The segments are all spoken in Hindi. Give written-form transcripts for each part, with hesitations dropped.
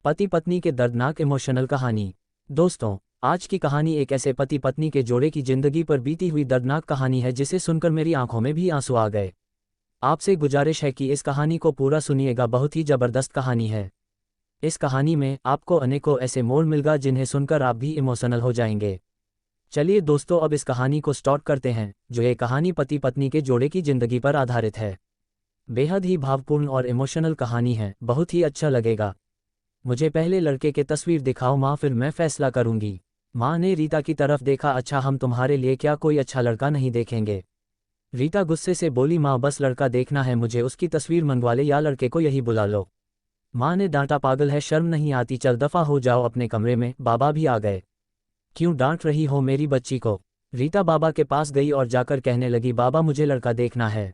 पति पत्नी के दर्दनाक इमोशनल कहानी। दोस्तों, आज की कहानी एक ऐसे पति पत्नी के जोड़े की जिंदगी पर बीती हुई दर्दनाक कहानी है जिसे सुनकर मेरी आंखों में भी आंसू आ गए। आपसे गुजारिश है कि इस कहानी को पूरा सुनिएगा, बहुत ही जबरदस्त कहानी है। इस कहानी में आपको अनेकों ऐसे मोड़ मिलेगा जिन्हें सुनकर आप भी इमोशनल हो जाएंगे। चलिए दोस्तों, अब इस कहानी को स्टार्ट करते हैं, जो ये कहानी पति पत्नी के जोड़े की जिंदगी पर आधारित है। बेहद ही भावपूर्ण और इमोशनल कहानी है, बहुत ही अच्छा लगेगा। मुझे पहले लड़के के तस्वीर दिखाओ माँ, फिर मैं फैसला करूंगी। माँ ने रीता की तरफ देखा। अच्छा, हम तुम्हारे लिए क्या कोई अच्छा लड़का नहीं देखेंगे? रीता गुस्से से बोली, माँ बस लड़का देखना है मुझे, उसकी तस्वीर मंगवा ले या लड़के को यही बुला लो। माँ ने डांटा, पागल है, शर्म नहीं आती, चल दफा हो जाओ अपने कमरे में। बाबा भी आ गए। क्यों डांट रही हो मेरी बच्ची को? रीता बाबा के पास गई और जाकर कहने लगी, बाबा मुझे लड़का देखना है।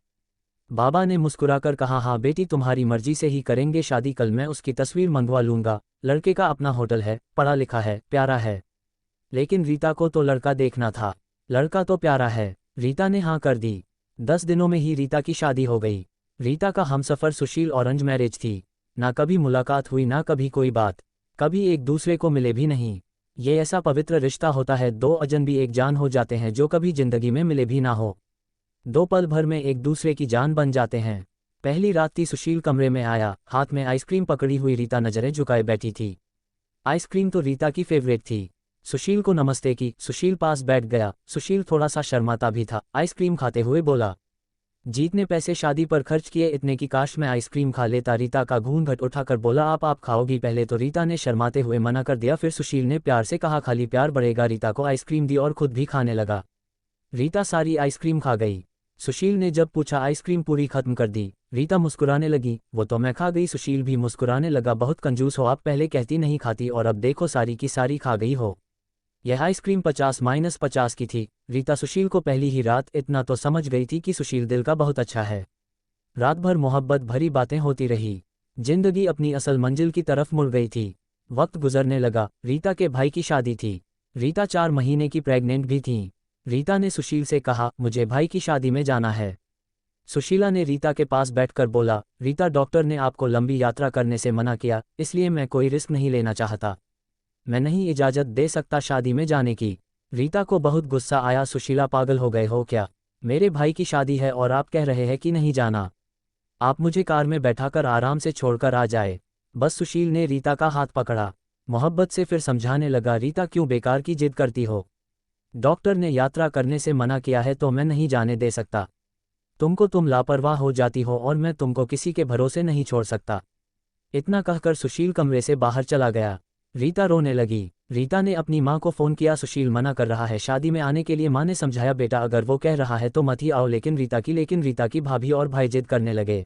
बाबा ने मुस्कुराकर कहा, हाँ बेटी, तुम्हारी मर्जी से ही करेंगे शादी, कल मैं उसकी तस्वीर मंगवा लूंगा। लड़के का अपना होटल है, पढ़ा लिखा है, प्यारा है। लेकिन रीता को तो लड़का देखना था। लड़का तो प्यारा है। रीता ने हाँ कर दी। 10 दिनों में ही रीता की शादी हो गई। रीता का हमसफर सुशील ऑरेंज मैरिज थी। ना कभी मुलाकात हुई, ना कभी कोई बात, कभी एक दूसरे को मिले भी नहीं। ये ऐसा पवित्र रिश्ता होता है, दो अजनबी एक जान हो जाते हैं जो कभी जिंदगी में मिले भी ना हो। 2 पल भर में एक दूसरे की जान बन जाते हैं। पहली रात थी, सुशील कमरे में आया, हाथ में आइसक्रीम पकड़ी हुई रीता नजरें झुकाए बैठी थी। आइसक्रीम तो रीता की फेवरेट थी। सुशील को नमस्ते की, सुशील पास बैठ गया। सुशील थोड़ा सा शर्माता भी था। आइसक्रीम खाते हुए बोला, जीत ने पैसे शादी पर खर्च किए इतने की काश मैं आइसक्रीम खा लेता। रीता का घूंघट उठाकर बोला, आप खाओगी पहले? तो रीता ने शर्माते हुए मना कर दिया। फिर सुशील ने प्यार से कहा, खाली प्यार बढ़ेगा। रीता को आइसक्रीम दी और खुद भी खाने लगा। रीता सारी आइसक्रीम खा गई। सुशील ने जब पूछा, आइसक्रीम पूरी खत्म कर दी? रीता मुस्कुराने लगी, वो तो मैं खा गई। सुशील भी मुस्कुराने लगा, बहुत कंजूस हो आप, पहले कहती नहीं खाती और अब देखो सारी की सारी खा गई हो। यह आइसक्रीम 50-50 की थी। रीता सुशील को पहली ही रात इतना तो समझ गई थी कि सुशील दिल का बहुत अच्छा है। रात भर मोहब्बत भरी बातें होती रही। जिंदगी अपनी असल मंजिल की तरफ मुड़ गई थी। वक्त गुजरने लगा। रीता के भाई की शादी थी। रीता 4 महीने की प्रेग्नेंट भी थी। रीता ने सुशील से कहा, मुझे भाई की शादी में जाना है। सुशीला ने रीता के पास बैठकर बोला, रीता डॉक्टर ने आपको लंबी यात्रा करने से मना किया, इसलिए मैं कोई रिस्क नहीं लेना चाहता। मैं नहीं इजाज़त दे सकता शादी में जाने की। रीता को बहुत गुस्सा आया। सुशीला, पागल हो गए हो क्या? मेरे भाई की शादी है और आप कह रहे हैं कि नहीं जाना? आप मुझे कार में बैठाकर आराम से छोड़कर आ जाए। बस। सुशील ने रीता का हाथ पकड़ा, मोहब्बत से फिर समझाने लगा, रीता क्यों बेकार की जिद करती हो? डॉक्टर ने यात्रा करने से मना किया है तो मैं नहीं जाने दे सकता। तुम लापरवाह हो जाती हो और मैं तुमको किसी के भरोसे नहीं छोड़ सकता। इतना कहकर सुशील कमरे से बाहर चला गया। रीता रोने लगी। रीता ने अपनी माँ को फ़ोन किया, सुशील मना कर रहा है शादी में आने के लिए। माँ ने समझाया, बेटा अगर वो कह रहा है तो मत ही आओ। लेकिन रीता की भाभी और भाई जिद करने लगे।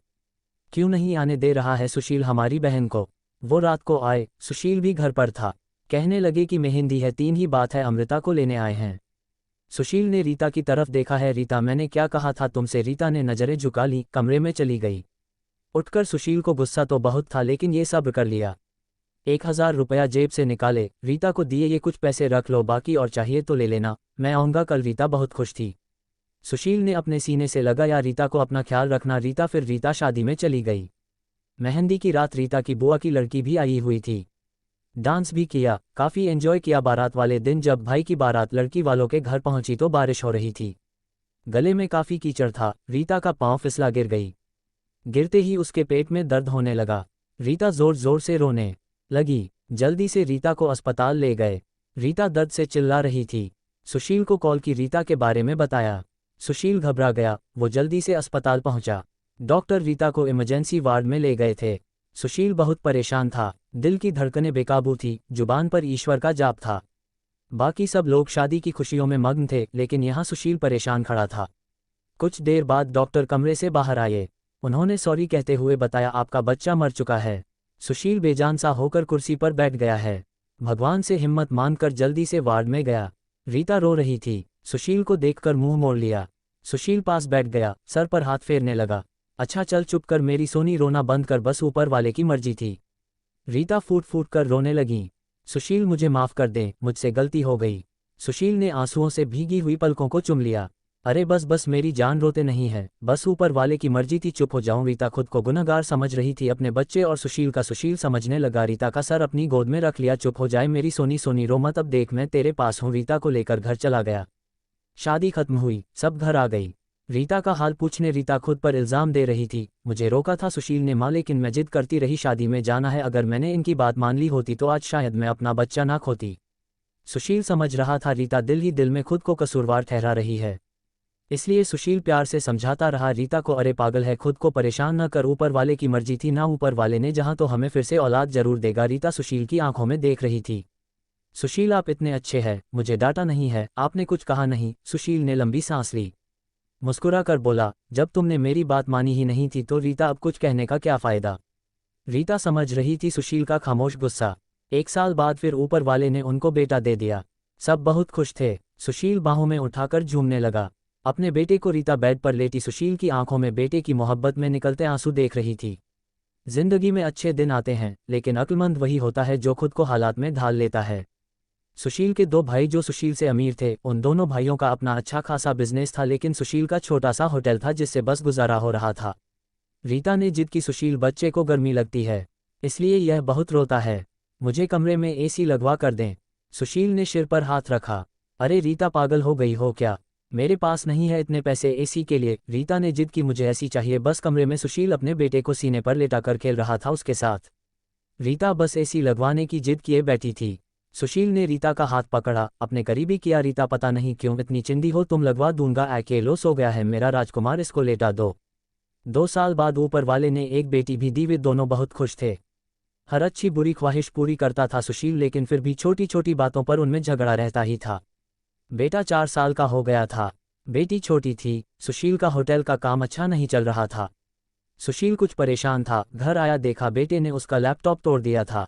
क्यों नहीं आने दे रहा है सुशील हमारी बहन को? वो रात को आए, सुशील भी घर पर था। कहने लगे कि मेहंदी है, 3 ही बात है, अमृता को लेने आए हैं। सुशील ने रीता की तरफ देखा, है रीता, मैंने क्या कहा था तुमसे? रीता ने नज़रें झुका ली, कमरे में चली गई। उठकर सुशील को गुस्सा तो बहुत था लेकिन ये सब्र कर लिया। 1000 रुपया जेब से निकाले, रीता को दिए, ये कुछ पैसे रख लो, बाकी और चाहिए तो ले लेना, मैं आऊँगा कल। रीता बहुत खुश थी। सुशील ने अपने सीने से लगाया, रीता को अपना ख्याल रखना। रीता शादी में चली गई। मेहंदी की रात रीता की बुआ की लड़की भी आई हुई थी। डांस भी किया, काफ़ी एंजॉय किया। बारात वाले दिन जब भाई की बारात लड़की वालों के घर पहुंची तो बारिश हो रही थी। गले में काफ़ी कीचड़ था। रीता का पांव फिसला, गिर गई। गिरते ही उसके पेट में दर्द होने लगा। रीता जोर जोर से रोने लगी। जल्दी से रीता को अस्पताल ले गए। रीता दर्द से चिल्ला रही थी। सुशील को कॉल की, रीता के बारे में बताया। सुशील घबरा गया। वो जल्दी से अस्पताल पहुंचा। डॉक्टर रीता को इमरजेंसी वार्ड में ले गए थे। सुशील बहुत परेशान था। दिल की धड़कनें बेकाबू थी, जुबान पर ईश्वर का जाप था। बाकी सब लोग शादी की खुशियों में मग्न थे, लेकिन यहाँ सुशील परेशान खड़ा था। कुछ देर बाद डॉक्टर कमरे से बाहर आए। उन्होंने सॉरी कहते हुए बताया, आपका बच्चा मर चुका है। सुशील बेजान सा होकर कुर्सी पर बैठ गया है। भगवान से हिम्मत मानकर जल्दी से वार्ड में गया। रीता रो रही थी। सुशील को देखकर मुंह मोड़ लिया। सुशील पास बैठ गया, सर पर हाथ फेरने लगा। अच्छा चल चुप कर मेरी सोनी, रोना बंद कर, बस ऊपर वाले की मर्जी थी। रीता फूट फूट कर रोने लगी। सुशील, मुझे माफ़ कर दें, मुझसे गलती हो गई। सुशील ने आंसुओं से भीगी हुई पलकों को चूम लिया। अरे बस बस मेरी जान रोते नहीं है, बस ऊपर वाले की मर्जी थी, चुप हो जाऊं। रीता खुद को गुनहगार समझ रही थी अपने बच्चे और सुशील का सुशील समझने लगा। रीता का सर अपनी गोद में रख लिया। चुप हो जाए मेरी सोनी सोनी, रो मत, अब देख मैं तेरे पास हूँ। रीता को लेकर घर चला गया। शादी खत्म हुई, सब घर आ गई। रीता का हाल पूछने। रीता खुद पर इल्ज़ाम दे रही थी, मुझे रोका था सुशील ने माँ, लेकिन मैं जिद करती रही, शादी में जाना है। अगर मैंने इनकी बात मान ली होती तो आज शायद मैं अपना बच्चा ना खोती। सुशील समझ रहा था रीता दिल ही दिल में खुद को कसूरवार ठहरा रही है, इसलिए सुशील प्यार से समझाता रहा रीता को, अरे पागल है, खुद को परेशान न कर, ऊपर वाले की मर्जी थी ना, ऊपर वाले ने जहां तो हमें फिर से औलाद जरूर देगा। रीता सुशील की आंखों में देख रही थी। सुशील आप इतने अच्छे हैं, मुझे डांटा नहीं है, आपने कुछ कहा नहीं। सुशील ने लंबी सांस ली, मुस्कुरा कर बोला, जब तुमने मेरी बात मानी ही नहीं थी तो रीता अब कुछ कहने का क्या फ़ायदा। रीता समझ रही थी सुशील का खामोश गुस्सा। 1 साल बाद फिर ऊपर वाले ने उनको बेटा दे दिया। सब बहुत खुश थे। सुशील बाहों में उठाकर झूमने लगा अपने बेटे को। रीता बेड पर लेटी सुशील की आंखों में बेटे की मोहब्बत में निकलते आंसू देख रही थी। जिंदगी में अच्छे दिन आते हैं, लेकिन अक्लमंद वही होता है जो खुद को हालात में ढाल लेता है। सुशील के 2 भाई जो सुशील से अमीर थे, उन दोनों भाइयों का अपना अच्छा खासा बिजनेस था, लेकिन सुशील का छोटा सा होटल था जिससे बस गुजारा हो रहा था। रीता ने जिद की, सुशील बच्चे को गर्मी लगती है, इसलिए यह बहुत रोता है, मुझे कमरे में एसी लगवा कर दें। सुशील ने सिर पर हाथ रखा, अरे रीता पागल हो गई हो क्या, मेरे पास नहीं है इतने पैसे एसी के लिए। रीता ने जिद की, मुझे ऐसी चाहिए बस कमरे में। सुशील अपने बेटे को सीने पर लेटाकर खेल रहा था उसके साथ। रीता बस एसी लगवाने की जिद किए बैठी थी। सुशील ने रीता का हाथ पकड़ा, अपने करीबी किया। रीता पता नहीं क्यों इतनी चिंदी हो तुम, लगवा दूंगा, अकेलो सो गया है मेरा राजकुमार, इसको लेटा दो। 2 साल बाद ऊपर वाले ने एक बेटी भी दी। वे दोनों बहुत खुश थे। हर अच्छी बुरी ख्वाहिश पूरी करता था सुशील, लेकिन फिर भी छोटी छोटी बातों पर उनमें झगड़ा रहता ही था। बेटा 4 साल का हो गया था, बेटी छोटी थी। सुशील का होटल का काम अच्छा नहीं चल रहा था। सुशील कुछ परेशान था। घर आया, देखा बेटे ने उसका लैपटॉप तोड़ दिया था।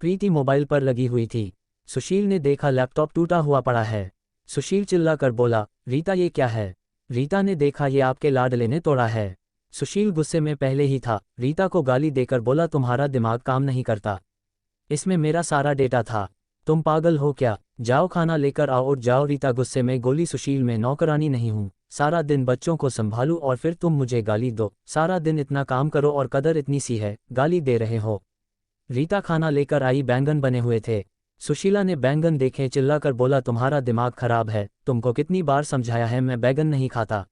प्रीति मोबाइल पर लगी हुई थी। सुशील ने देखा लैपटॉप टूटा हुआ पड़ा है। सुशील चिल्लाकर बोला, रीता ये क्या है। रीता ने देखा, ये आपके लाडले ने तोड़ा है। सुशील गुस्से में पहले ही था। रीता को गाली देकर बोला, तुम्हारा दिमाग काम नहीं करता, इसमें मेरा सारा डेटा था, तुम पागल हो क्या, जाओ खाना लेकर आओ और जाओ। रीता गुस्से में गोली, सुशील मैं नौकरानी नहीं हूँ, सारा दिन बच्चों को संभालूं और फिर तुम मुझे गाली दो, सारा दिन इतना काम करो और कदर इतनी सी है, गाली दे रहे हो। रीता खाना लेकर आई, बैंगन बने हुए थे। सुशीला ने बैंगन देखे, चिल्लाकर बोला, तुम्हारा दिमाग खराब है, तुमको कितनी बार समझाया है मैं बैंगन नहीं खाता।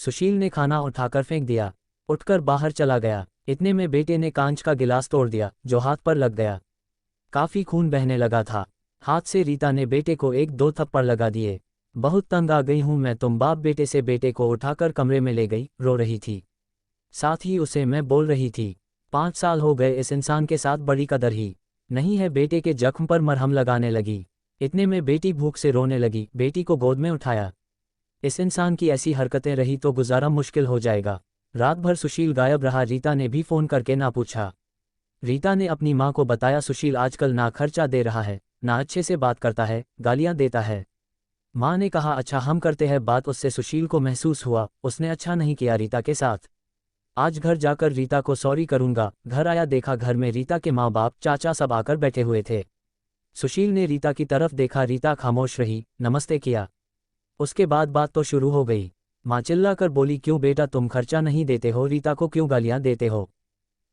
सुशील ने खाना उठाकर फेंक दिया, उठकर बाहर चला गया। इतने में बेटे ने कांच का गिलास तोड़ दिया जो हाथ पर लग गया। काफी खून बहने लगा था हाथ से। रीता ने बेटे को 1-2 थप्पड़ लगा दिए। बहुत तंग आ गई हूं मैं तुम, बाप बेटे से बेटे को उठाकर कमरे में ले गई, रो रही थी। साथ ही उसे मैं बोल रही थी, 5 साल हो गए इस इंसान के साथ, बड़ी कदर ही नहीं है। बेटे के जख्म पर मरहम लगाने लगी। इतने में बेटी भूख से रोने लगी, बेटी को गोद में उठाया। इस इंसान की ऐसी हरकतें रही तो गुजारा मुश्किल हो जाएगा। रात भर सुशील गायब रहा। रीता ने भी फोन करके ना पूछा। रीता ने अपनी माँ को बताया, सुशील आजकल ना खर्चा दे रहा है, ना अच्छे से बात करता है, गालियां देता है। माँ ने कहा, अच्छा हम करते हैं बात उससे। सुशील को महसूस हुआ उसने अच्छा नहीं किया रीता के साथ। आज घर जाकर रीता को सॉरी करूंगा। घर आया, देखा घर में रीता के माँ बाप चाचा सब आकर बैठे हुए थे। सुशील ने रीता की तरफ देखा, रीता खामोश रही, नमस्ते किया। उसके बाद बात तो शुरू हो गई। माँ चिल्लाकर बोली, क्यों बेटा तुम खर्चा नहीं देते हो, रीता को क्यों गालियां देते हो।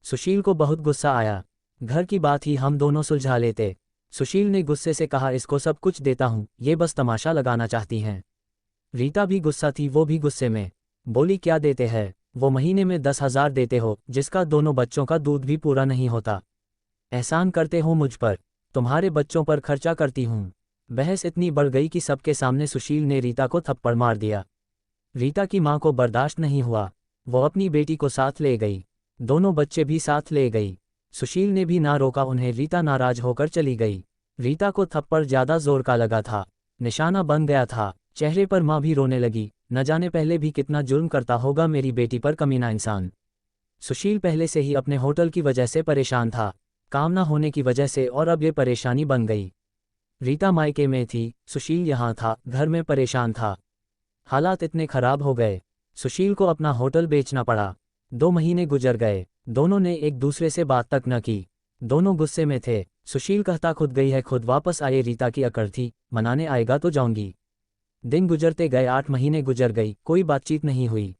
सुशील को बहुत गुस्सा आया, घर की बात ही हम दोनों सुलझा लेते। सुशील ने गुस्से से कहा, इसको सब कुछ देता हूँ, ये बस तमाशा लगाना चाहती हैं। रीता भी गुस्सा थी, वो भी गुस्से में बोली, क्या देते हैं, वो महीने में 10,000 देते हो, जिसका दोनों बच्चों का दूध भी पूरा नहीं होता। एहसान करते हो मुझ पर, तुम्हारे बच्चों पर खर्चा करती हूँ। बहस इतनी बढ़ गई कि सबके सामने सुशील ने रीता को थप्पड़ मार दिया। रीता की माँ को बर्दाश्त नहीं हुआ, वो अपनी बेटी को साथ ले गई, दोनों बच्चे भी साथ ले गई। सुशील ने भी ना रोका उन्हें, रीता नाराज होकर चली गई। रीता को थप्पड़ ज्यादा जोर का लगा था, निशाना बन गया था चेहरे पर। माँ भी रोने लगी, न जाने पहले भी कितना जुल्म करता होगा मेरी बेटी पर, कमीना इंसान। सुशील पहले से ही अपने होटल की वजह से परेशान था, काम ना होने की वजह से, और अब ये परेशानी बन गई। रीता मायके में थी, सुशील यहाँ था, घर में परेशान था। हालात इतने खराब हो गए, सुशील को अपना होटल बेचना पड़ा। 2 महीने गुजर गए, दोनों ने एक दूसरे से बात तक न की, दोनों गुस्से में थे। सुशील कहता, खुद गई है खुद वापस आए। रीता की अकड़ थी, मनाने आएगा तो जाऊंगी। दिन गुजरते गए, 8 महीने गुजर गई, कोई बातचीत नहीं हुई।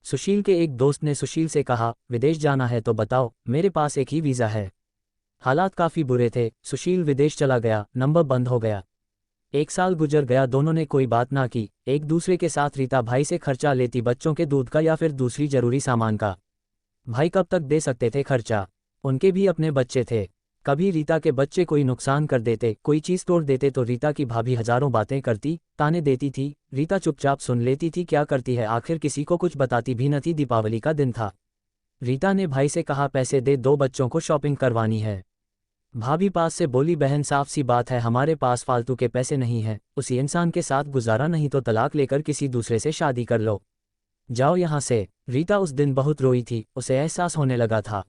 सुशील के एक दोस्त ने सुशील से कहा, विदेश जाना है तो बताओ, मेरे पास एक ही वीज़ा है। हालात काफ़ी बुरे थे, सुशील विदेश चला गया, नंबर बंद हो गया। 1 साल गुजर गया, दोनों ने कोई बात ना की। एक दूसरे के साथ रीता भाई से खर्चा लेती, बच्चों के दूध का या फिर दूसरी जरूरी सामान का। भाई कब तक दे सकते थे खर्चा, उनके भी अपने बच्चे थे। कभी रीता के बच्चे कोई नुकसान कर देते, कोई चीज़ तोड़ देते तो रीता की भाभी हजारों बातें करती, ताने देती थी। रीता चुपचाप सुन लेती थी, क्या करती है आखिर, किसी को कुछ बताती भी न थी। दीपावली का दिन था। रीता ने भाई से कहा, पैसे दे, 2 बच्चों को शॉपिंग करवानी है। भाभी पास से बोली, बहन साफ सी बात है, हमारे पास फालतू के पैसे नहीं हैं, उसी इंसान के साथ गुजारा, नहीं तो तलाक लेकर किसी दूसरे से शादी कर लो, जाओ यहाँ से। रीता उस दिन बहुत रोई थी, उसे एहसास होने लगा था,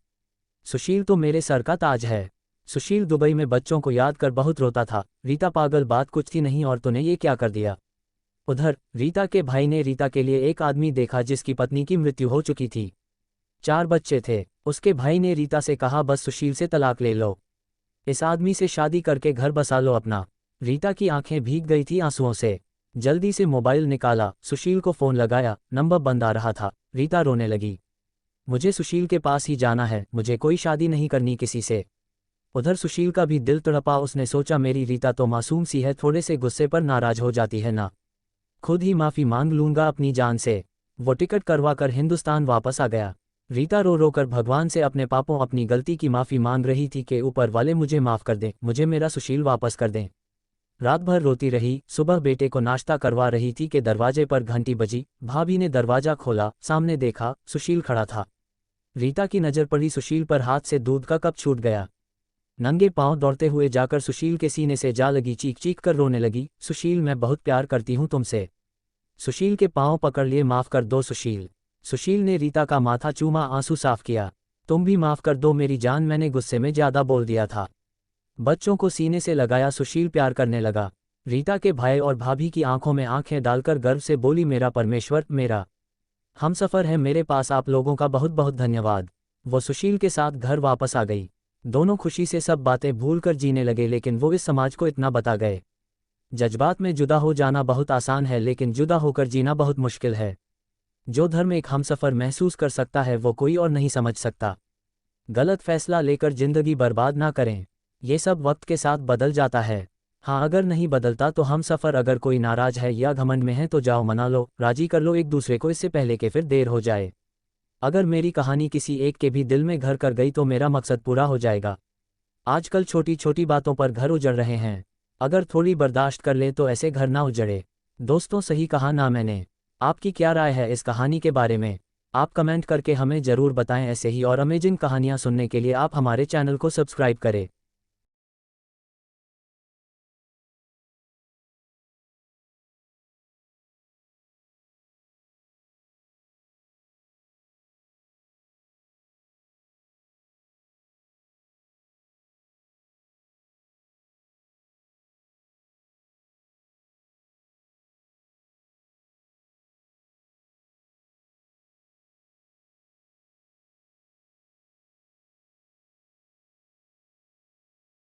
सुशील तो मेरे सर का ताज है। सुशील दुबई में बच्चों को याद कर बहुत रोता था। रीता पागल, बात कुछ थी नहीं और तूने ये क्या कर दिया। उधर रीता के भाई ने रीता के लिए एक आदमी देखा जिसकी पत्नी की मृत्यु हो चुकी थी, 4 बच्चे थे। उसके भाई ने रीता से कहा, बस सुशील से तलाक ले लो, इस आदमी से शादी करके घर बसा लो अपना। रीता की आंखें भीग गई थी आंसुओं से। जल्दी से मोबाइल निकाला, सुशील को फ़ोन लगाया, नंबर बंद आ रहा था। रीता रोने लगी, मुझे सुशील के पास ही जाना है, मुझे कोई शादी नहीं करनी किसी से। उधर सुशील का भी दिल तड़पा, उसने सोचा मेरी रीता तो मासूम सी है, थोड़े से गुस्से पर नाराज हो जाती है ना, खुद ही माफ़ी मांग लूंगा अपनी जान से। वो टिकट करवा कर हिंदुस्तान वापस आ गया। रीता रो रो कर भगवान से अपने पापों, अपनी गलती की माफ़ी मांग रही थी कि ऊपर वाले मुझे माफ़ कर दें, मुझे मेरा सुशील वापस कर दें। रात भर रोती रही। सुबह बेटे को नाश्ता करवा रही थी कि दरवाजे पर घंटी बजी। भाभी ने दरवाज़ा खोला, सामने देखा सुशील खड़ा था। रीता की नज़र पड़ी सुशील पर, हाथ से दूध का कप छूट गया। नंगे पांव दौड़ते हुए जाकर सुशील के सीने से जा लगी, चीख चीख कर रोने लगी, सुशील मैं बहुत प्यार करती हूँ तुमसे। सुशील के पांव पकड़ लिए, माफ़ कर दो सुशील। सुशील ने रीता का माथा चूमा, आंसू साफ किया, तुम भी माफ़ कर दो मेरी जान, मैंने गुस्से में ज़्यादा बोल दिया था। बच्चों को सीने से लगाया, सुशील प्यार करने लगा। रीता के भाई और भाभी की आंखों में आंखें डालकर गर्व से बोली, मेरा परमेश्वर, मेरा हमसफ़र है, मेरे पास आप लोगों का बहुत बहुत धन्यवाद। वो सुशील के साथ घर वापस आ गई। दोनों खुशी से सब बातें भूलकर जीने लगे, लेकिन वो इस समाज को इतना बता गए, जज्बात में जुदा हो जाना बहुत आसान है, लेकिन जुदा होकर जीना बहुत मुश्किल है। जो धर्म एक हमसफ़र महसूस कर सकता है वो कोई और नहीं समझ सकता। गलत फैसला लेकर जिंदगी बर्बाद ना करें, ये सब वक्त के साथ बदल जाता है। हाँ, अगर नहीं बदलता तो हमसफ़र, अगर कोई नाराज है या घमंड में है तो जाओ मना लो, राजी कर लो एक दूसरे को, इससे पहले कि फिर देर हो जाए। अगर मेरी कहानी किसी एक के भी दिल में घर कर गई तो मेरा मकसद पूरा हो जाएगा। आजकल छोटी छोटी बातों पर घर उजड़ रहे हैं, अगर थोड़ी बर्दाश्त कर ले तो ऐसे घर ना उजड़े। दोस्तों, सही कहा ना मैंने? आपकी क्या राय है इस कहानी के बारे में? आप कमेंट करके हमें ज़रूर बताएं। ऐसे ही और अमेजिंग कहानियां सुनने के लिए आप हमारे चैनल को सब्सक्राइब करें।